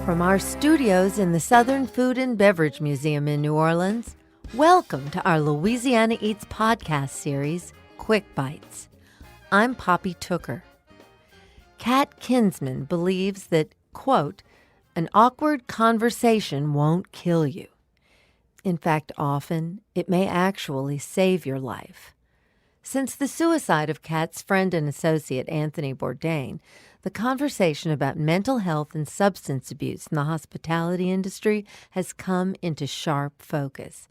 From our studios in the Southern Food and Beverage Museum in New Orleans, welcome to our Louisiana Eats podcast series, Quick Bites. I'm Poppy Tooker. Kat Kinsman believes that, quote, an awkward conversation won't kill you. In fact, often it may actually save your life. Since the suicide of Kat's friend and associate Anthony Bourdain, the conversation about mental health and substance abuse in the hospitality industry has come into sharp focus.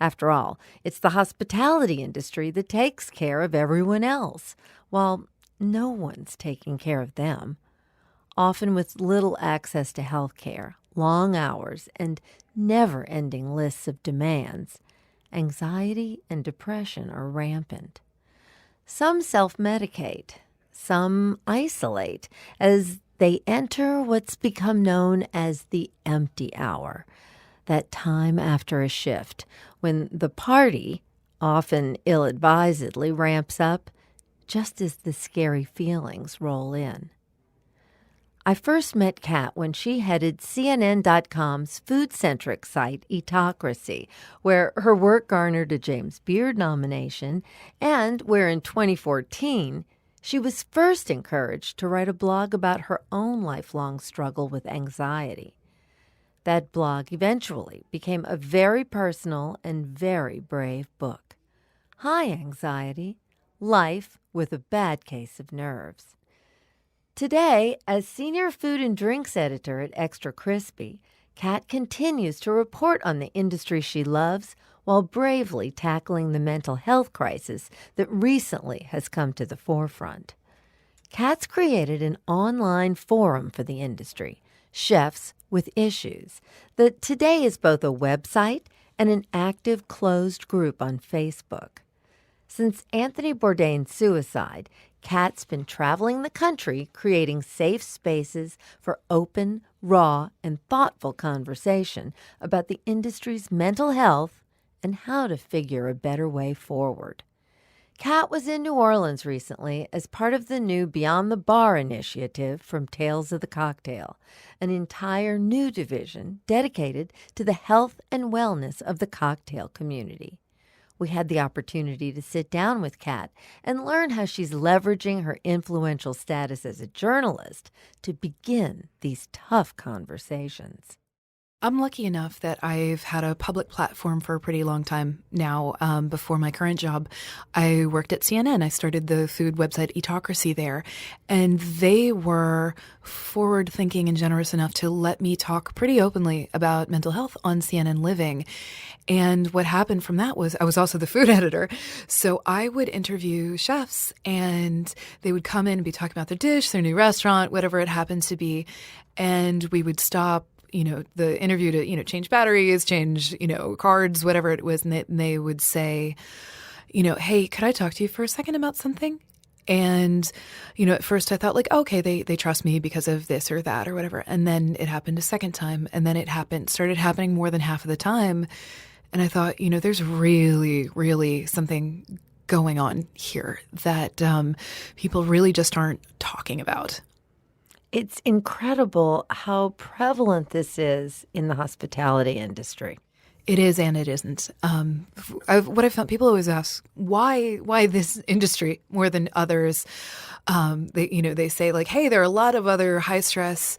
After all, it's the hospitality industry that takes care of everyone else, while no one's taking care of them. Often with little access to health care, long hours, and never-ending lists of demands, anxiety and depression are rampant. Some self-medicate. Some isolate as they enter what's become known as the empty hour, that time after a shift when the party, often ill-advisedly, ramps up just as the scary feelings roll in. I first met Kat when she headed CNN.com's food-centric site, Eatocracy, where her work garnered a James Beard nomination and where in 2014 she was first encouraged to write a blog about her own lifelong struggle with anxiety. That blog eventually became a very personal and very brave book. Hi, Anxiety. Life with a Bad Case of Nerves. Today, as senior food and drinks editor at Extra Crispy, Kat continues to report on the industry she loves while bravely tackling the mental health crisis that recently has come to the forefront. Kat's created an online forum for the industry, Chefs with Issues, that today is both a website and an active closed group on Facebook. Since Anthony Bourdain's suicide, Kat's been traveling the country creating safe spaces for open, raw, and thoughtful conversation about the industry's mental health and how to figure a better way forward. Kat was in New Orleans recently as part of the new Beyond the Bar initiative from Tales of the Cocktail, an entire new division dedicated to the health and wellness of the cocktail community. We had the opportunity to sit down with Kat and learn how she's leveraging her influential status as a journalist to begin these tough conversations. I'm lucky enough that I've had a public platform for a pretty long time now. Before my current job, I worked at CNN. I started the food website Eatocracy there, and they were forward-thinking and generous enough to let me talk pretty openly about mental health on CNN Living. And what happened from that was I was also the food editor, so I would interview chefs, and they would come in and be talking about their dish, their new restaurant, whatever it happened to be, and we would stop the interview to, change batteries, change, cards, whatever it was. And they would say, hey, could I talk to you for a second about something? And, at first I thought okay, they trust me because of this or that or whatever. And then it happened a second time. And then it started happening more than half of the time. And I thought, there's really, really something going on here that people really just aren't talking about. It's incredible how prevalent this is in the hospitality industry. It is and it isn't. What I found, people always ask, why this industry more than others? They say hey, there are a lot of other high stress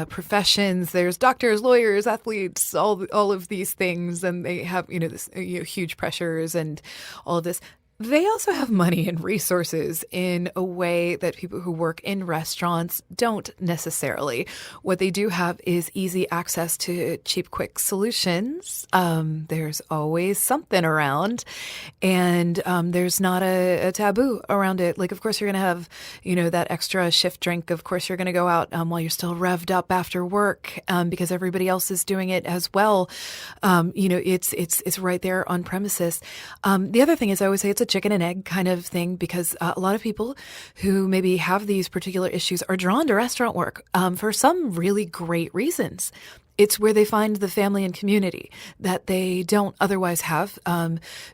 professions. There's doctors, lawyers, athletes, all of these things, and they have this huge pressures and all of this. They also have money and resources in a way that people who work in restaurants don't necessarily. What they do have is easy access to cheap, quick solutions. There's always something around, and there's not a taboo around it. Of course, you're going to have, that extra shift drink. Of course, you're going to go out while you're still revved up after work because everybody else is doing it as well. It's right there on premises. The other thing is I always say it's a chicken and egg kind of thing because a lot of people who maybe have these particular issues are drawn to restaurant work for some really great reasons. It's where they find the family and community that they don't otherwise have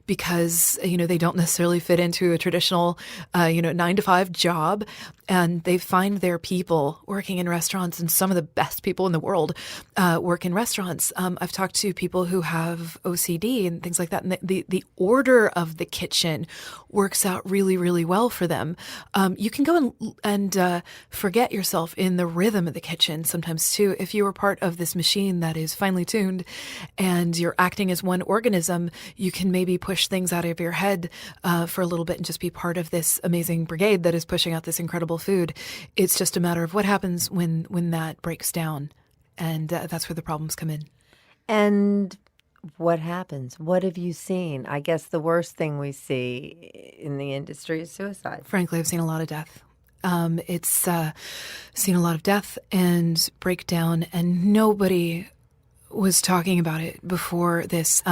because, they don't necessarily fit into a traditional, 9-to-5 job. and they find their people working in restaurants, and some of the best people in the world work in restaurants. I've talked to people who have OCD and things like that, and the order of the kitchen works out really, really well for them. You can go and forget yourself in the rhythm of the kitchen sometimes too. If you are part of this machine that is finely tuned and you're acting as one organism, you can maybe push things out of your head for a little bit and just be part of this amazing brigade that is pushing out this incredible food. It's just a matter of what happens when that breaks down. And that's where the problems come in. And what happens? What have you seen? I guess the worst thing we see in the industry is suicide. Frankly, I've seen a lot of death. It's seen a lot of death and breakdown, and nobody was talking about it before this.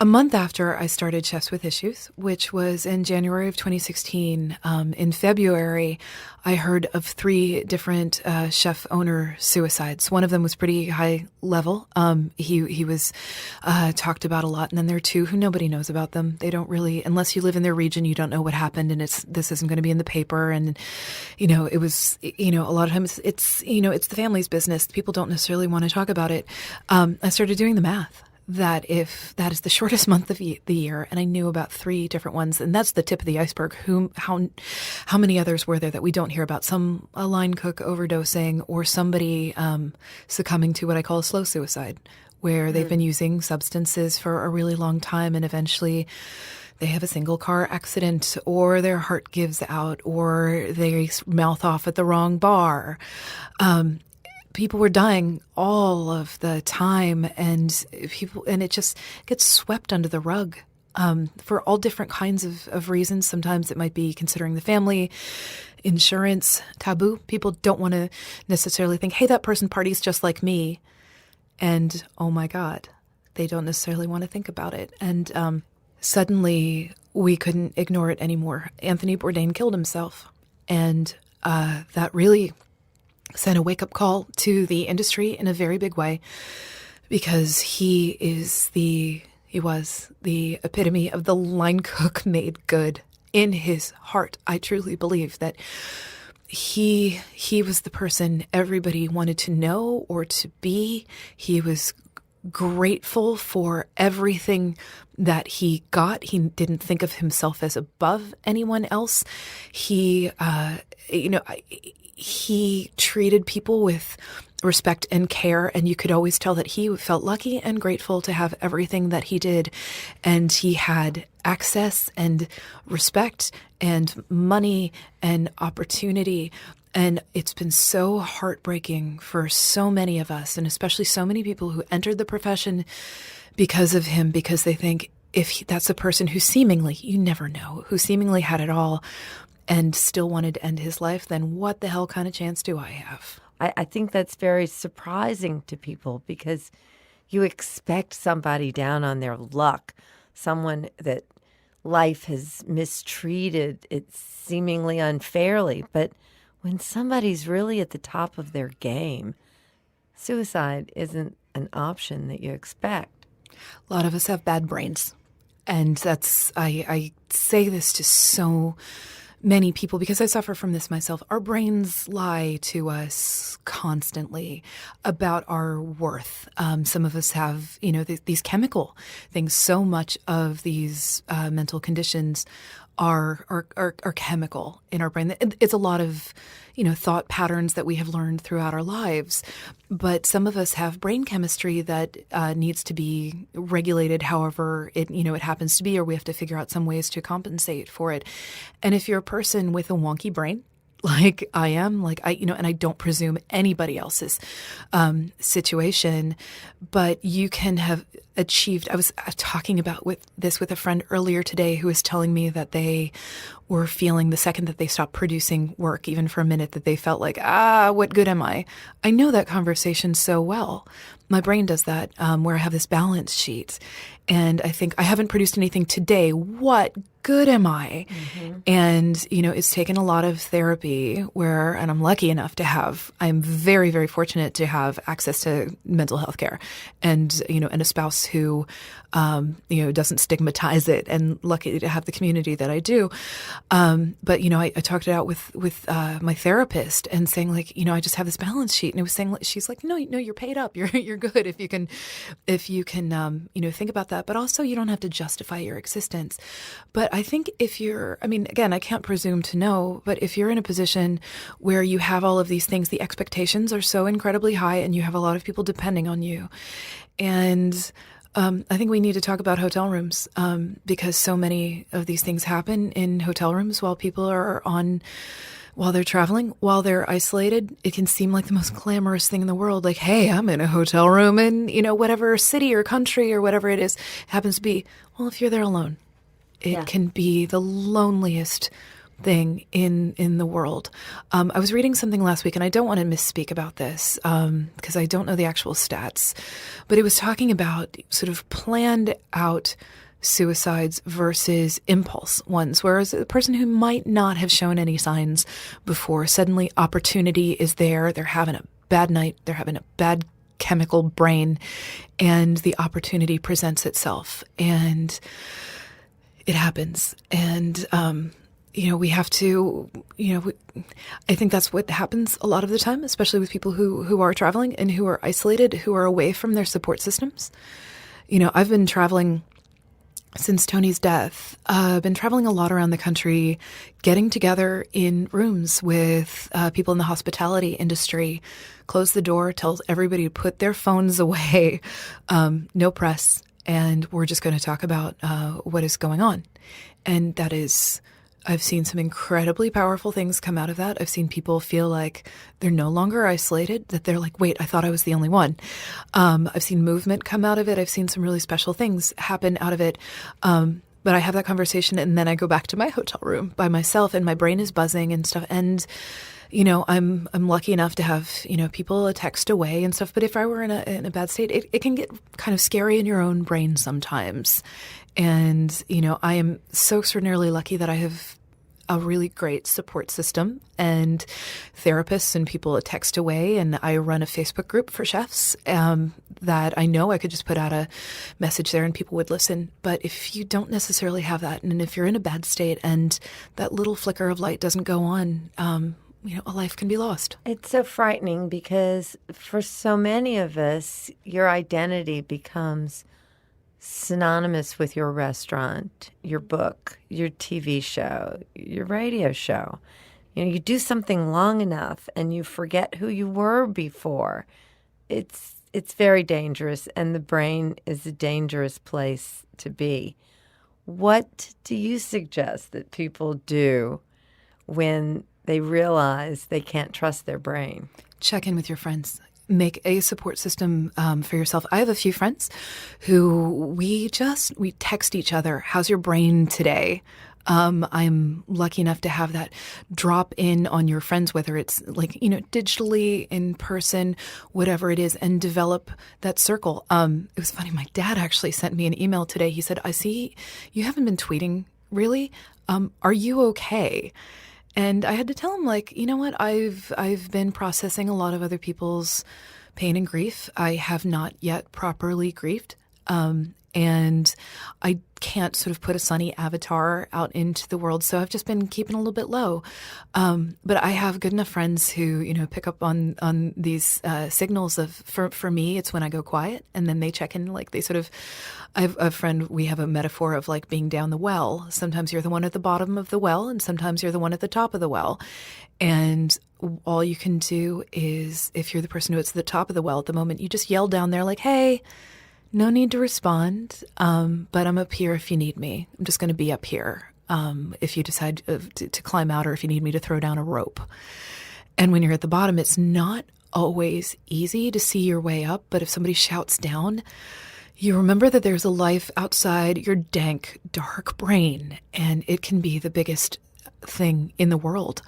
A month after I started Chefs with Issues, which was in January of 2016, in February, I heard of 3 different chef owner suicides. One of them was pretty high level. He was talked about a lot. And then there are 2 who nobody knows about them. They don't really, unless you live in their region, you don't know what happened, and this isn't going to be in the paper. And, it was, a lot of times it's the family's business. People don't necessarily want to talk about it. I started doing the math. That if that is the shortest month of the year, and I knew about 3 different ones, and that's the tip of the iceberg. How many others were there that we don't hear about? A line cook overdosing, or somebody succumbing to what I call a slow suicide, where they've been using substances for a really long time, and eventually they have a single car accident, or their heart gives out, or they mouth off at the wrong bar. People were dying all of the time, and it just gets swept under the rug for all different kinds of reasons. Sometimes it might be considering the family, insurance, taboo. People don't want to necessarily think, hey, that person parties just like me. And oh my God, they don't necessarily want to think about it. And suddenly we couldn't ignore it anymore. Anthony Bourdain killed himself. And that really sent a wake-up call to the industry in a very big way, because he was the epitome of the line cook made good. In his heart, I truly believe that he was the person everybody wanted to know or to be. He was grateful for everything that he got. He didn't think of himself as above anyone else. He treated people with respect and care, and you could always tell that he felt lucky and grateful to have everything that he did. And he had access and respect and money and opportunity. And it's been so heartbreaking for so many of us, and especially so many people who entered the profession because of him, because they think that's a person who seemingly, you never know, who seemingly had it all and still wanted to end his life, then what the hell kind of chance do I have? I think that's very surprising to people, because you expect somebody down on their luck, someone that life has mistreated it seemingly unfairly. But when somebody's really at the top of their game, suicide isn't an option that you expect. A lot of us have bad brains. And I say this to so many people because I suffer from this myself. Our brains lie to us constantly about our worth. Some of us have, these chemical things. So much of these mental conditions are chemical in our brain. It's a lot of, thought patterns that we have learned throughout our lives. But some of us have brain chemistry that needs to be regulated however it happens to be, or we have to figure out some ways to compensate for it. And if you're a person with a wonky brain, like I am, and I don't presume anybody else's situation, but you can have achieved. I was talking about this with a friend earlier today who was telling me that they were feeling the second that they stopped producing work, even for a minute, that they felt like, what good am I? I know that conversation so well. My brain does that, where I have this balance sheet. And I think I haven't produced anything today. What good am I? Mm-hmm. And, it's taken a lot of therapy and I'm lucky enough to I'm very, very fortunate to have access to mental health care and a spouse who, doesn't stigmatize it, and lucky to have the community that I do. But, I talked it out with my therapist and saying like, I just have this balance sheet. And it was saying, she's like, no, you're paid up. You're good if you can, think about that. But also you don't have to justify your existence. But I think again, I can't presume to know, but if you're in a position where you have all of these things, the expectations are so incredibly high and you have a lot of people depending on you. And I think we need to talk about hotel rooms because so many of these things happen in hotel rooms while they're traveling, while they're isolated. It can seem like the most glamorous thing in the world. Like, hey, I'm in a hotel room in, whatever city or country or whatever it is happens to be. Well, if you're there alone, it can be the loneliest thing in the world. I was reading something last week, and I don't want to misspeak about this because I don't know the actual stats, but it was talking about sort of planned out suicides versus impulse ones, whereas a person who might not have shown any signs before, suddenly opportunity is there. They're having a bad night. They're having a bad chemical brain, and the opportunity presents itself, and it happens. And, we have to, I think that's what happens a lot of the time, especially with people who are traveling and who are isolated, who are away from their support systems. I've been traveling since Tony's death. I've been traveling a lot around the country, getting together in rooms with people in the hospitality industry, close the door, tell everybody to put their phones away, no press, and we're just going to talk about what is going on. And that is... I've seen some incredibly powerful things come out of that. I've seen people feel like they're no longer isolated, that they're like, wait, I thought I was the only one. I've seen movement come out of it. I've seen some really special things happen out of it. But I have that conversation and then I go back to my hotel room by myself and my brain is buzzing and stuff. And, I'm lucky enough to have, people a text away and stuff. But if I were in a bad state, it can get kind of scary in your own brain sometimes. And, I am so extraordinarily lucky that I have a really great support system and therapists and people a text away. And I run a Facebook group for chefs that I know I could just put out a message there and people would listen. But if you don't necessarily have that, and if you're in a bad state and that little flicker of light doesn't go on, a life can be lost. It's so frightening because for so many of us, your identity becomes synonymous with your restaurant, your book, your TV show, your radio show. You do something long enough and you forget who you were before. It's very dangerous, and the brain is a dangerous place to be. What do you suggest that people do when they realize they can't trust their brain? Check in with your friends. Make a support system for yourself. I have a few friends who we text each other. How's your brain today? I'm lucky enough to have that drop in on your friends, whether it's digitally, in person, whatever it is, and develop that circle. It was funny. My dad actually sent me an email today. He said, I see you haven't been tweeting really. Are you okay? And I had to tell him, you know what? I've been processing a lot of other people's pain and grief. I have not yet properly grieved. And I can't sort of put a sunny avatar out into the world. So I've just been keeping a little bit low. But I have good enough friends who, pick up on these signals of, for me, it's when I go quiet and then they check in, I have a friend, we have a metaphor of being down the well. Sometimes you're the one at the bottom of the well and sometimes you're the one at the top of the well. And all you can do is, if you're the person who's at the top of the well at the moment, you just yell down there hey, no need to respond, but I'm up here if you need me. I'm just going to be up here if you decide to climb out or if you need me to throw down a rope. And when you're at the bottom, it's not always easy to see your way up, but if somebody shouts down, you remember that there's a life outside your dank, dark brain, and it can be the biggest thing in the world.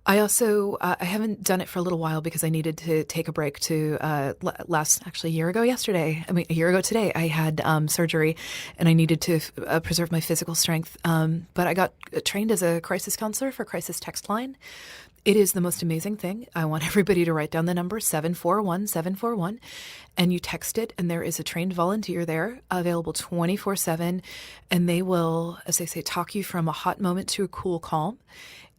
I also, I haven't done it for a little while because I needed to take a break to a year ago today, I had surgery and I needed to preserve my physical strength. But I got trained as a crisis counselor for Crisis Text Line. It is the most amazing thing. I want everybody to write down the number 741-741, and you text it, and there is a trained volunteer there available 24/7, and they will, as they say, talk you from a hot moment to a cool calm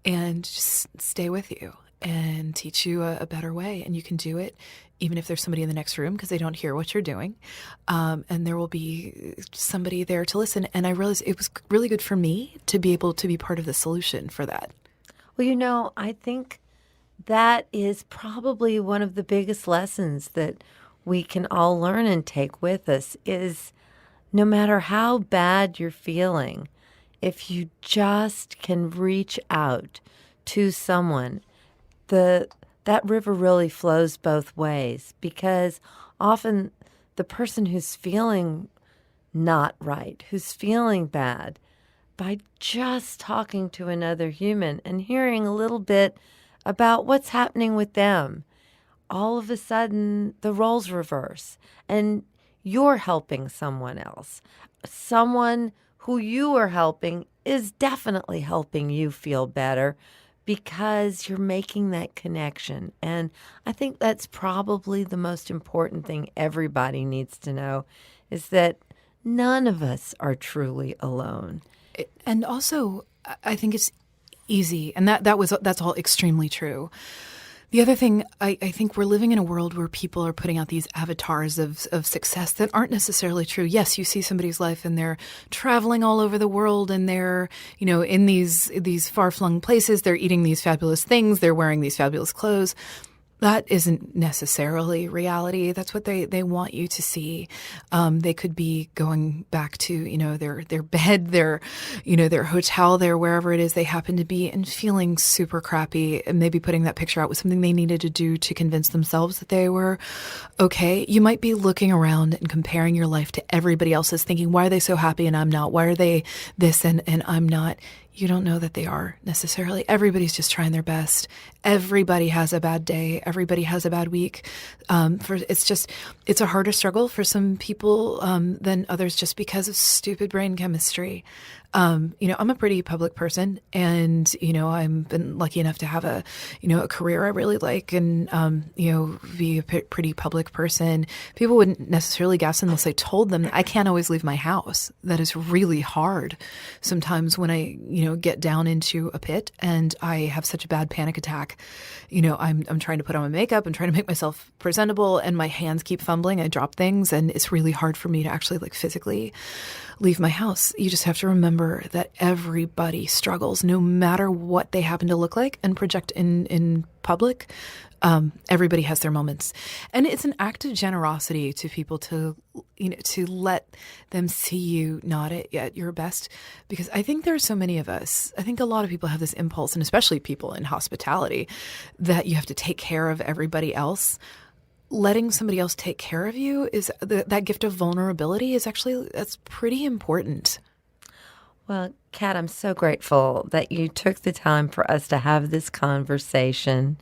and just stay with you and teach you a better way. And you can do it even if there's somebody in the next room because they don't hear what you're doing. And there will be somebody there to listen. And I realized it was really good for me to be able to be part of the solution for that. Well, I think that is probably one of the biggest lessons that we can all learn and take with us is no matter how bad you're feeling, if you just can reach out to someone, that river really flows both ways because often the person who's feeling not right, who's feeling bad, by just talking to another human and hearing a little bit about what's happening with them, all of a sudden the roles reverse and you're helping someone else. Someone who you are helping is definitely helping you feel better because you're making that connection. And I think that's probably the most important thing everybody needs to know is that none of us are truly alone. And also, I think it's easy, and that's all extremely true. The other thing, I think we're living in a world where people are putting out these avatars of success that aren't necessarily true. Yes, you see somebody's life and they're traveling all over the world and they're, in these far-flung places, they're eating these fabulous things, they're wearing these fabulous clothes. That isn't necessarily reality. That's what they want you to see. They could be going back to, their bed, their hotel, their wherever it is they happen to be and feeling super crappy and maybe putting that picture out with something they needed to do to convince themselves that they were okay. You might be looking around and comparing your life to everybody else's thinking, why are they so happy and I'm not? Why are they this and I'm not? You don't know that they are necessarily. Everybody's just trying their best. Everybody has a bad day. Everybody has a bad week. It's a harder struggle for some people than others just because of stupid brain chemistry. I'm a pretty public person and, I've been lucky enough to have a career I really like and, be a pretty public person. People wouldn't necessarily guess unless I told them I can't always leave my house. That is really hard. Sometimes when I, get down into a pit and I have such a bad panic attack, I'm trying to put on my makeup and trying to make myself presentable and my hands keep fumbling. I drop things and it's really hard for me to actually physically leave my house. You just have to remember that everybody struggles no matter what they happen to look like and project in public. Everybody has their moments. And it's an act of generosity to people to let them see you not at your best. Because I think there are so many of us, I think a lot of people have this impulse, and especially people in hospitality, that you have to take care of everybody else. Letting somebody else take care of you is that gift of vulnerability that's pretty important. Well, Kat, I'm so grateful that you took the time for us to have this conversation.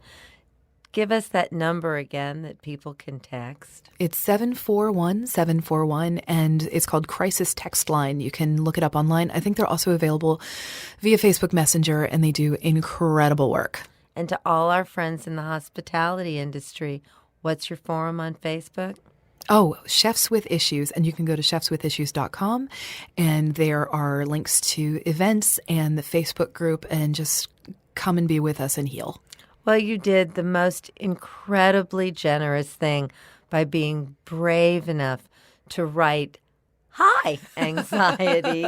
Give us that number again that people can text. It's 741-741, and it's called Crisis Text Line. You can look it up online. I think they're also available via Facebook Messenger, and they do incredible work. And to all our friends in the hospitality industry, what's your forum on Facebook? Oh, Chefs with Issues. And you can go to chefswithissues.com. And there are links to events and the Facebook group and just come and be with us and heal. Well, you did the most incredibly generous thing by being brave enough to write, "Hi, anxiety,"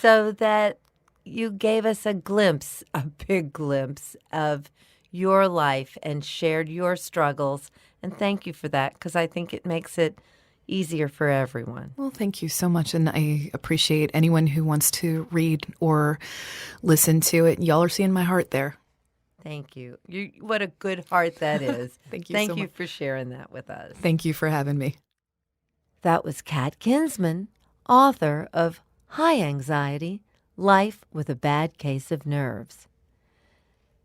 so that you gave us a big glimpse of your life and shared your struggles. And thank you for that, because I think it makes it easier for everyone. Well, thank you so much. And I appreciate anyone who wants to read or listen to it. Y'all are seeing my heart there. Thank you. What a good heart that is. Thank you Thank so you much. for sharing that with us. Thank you for having me. That was Kat Kinsman, author of High Anxiety, Life with a Bad Case of Nerves.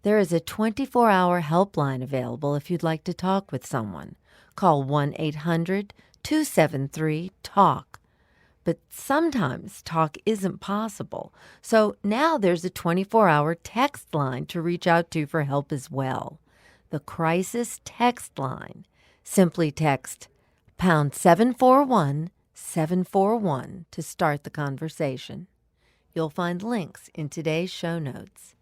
There is a 24-hour helpline available if you'd like to talk with someone. Call 1-800-273-TALK. But sometimes talk isn't possible. So now there's a 24-hour text line to reach out to for help as well. The Crisis Text Line. Simply text pound 741 741 to start the conversation. You'll find links in today's show notes.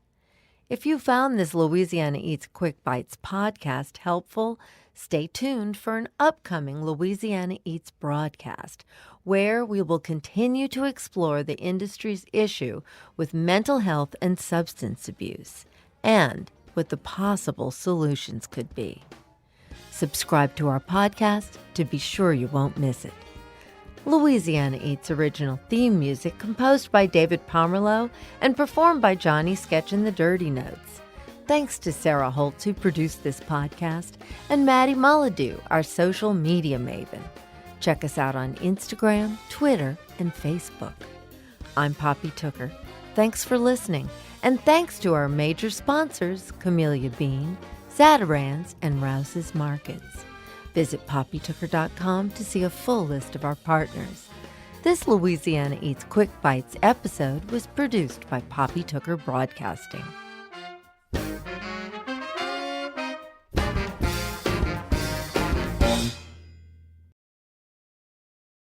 If you found this Louisiana Eats Quick Bites podcast helpful, stay tuned for an upcoming Louisiana Eats broadcast, where we will continue to explore the industry's issue with mental health and substance abuse, and what the possible solutions could be. Subscribe to our podcast to be sure you won't miss it. Louisiana Eats original theme music composed by David Pomerleau and performed by Johnny Sketch and the Dirty Notes. Thanks to Sarah Holtz, who produced this podcast, and Maddie Mullidew, our social media maven. Check us out on Instagram, Twitter, and Facebook. I'm Poppy Tooker. Thanks for listening, and thanks to our major sponsors, Camellia Bean, Zatarans, and Rouse's Markets. Visit poppytooker.com to see a full list of our partners. This Louisiana Eats Quick Bites episode was produced by Poppy Tooker Broadcasting.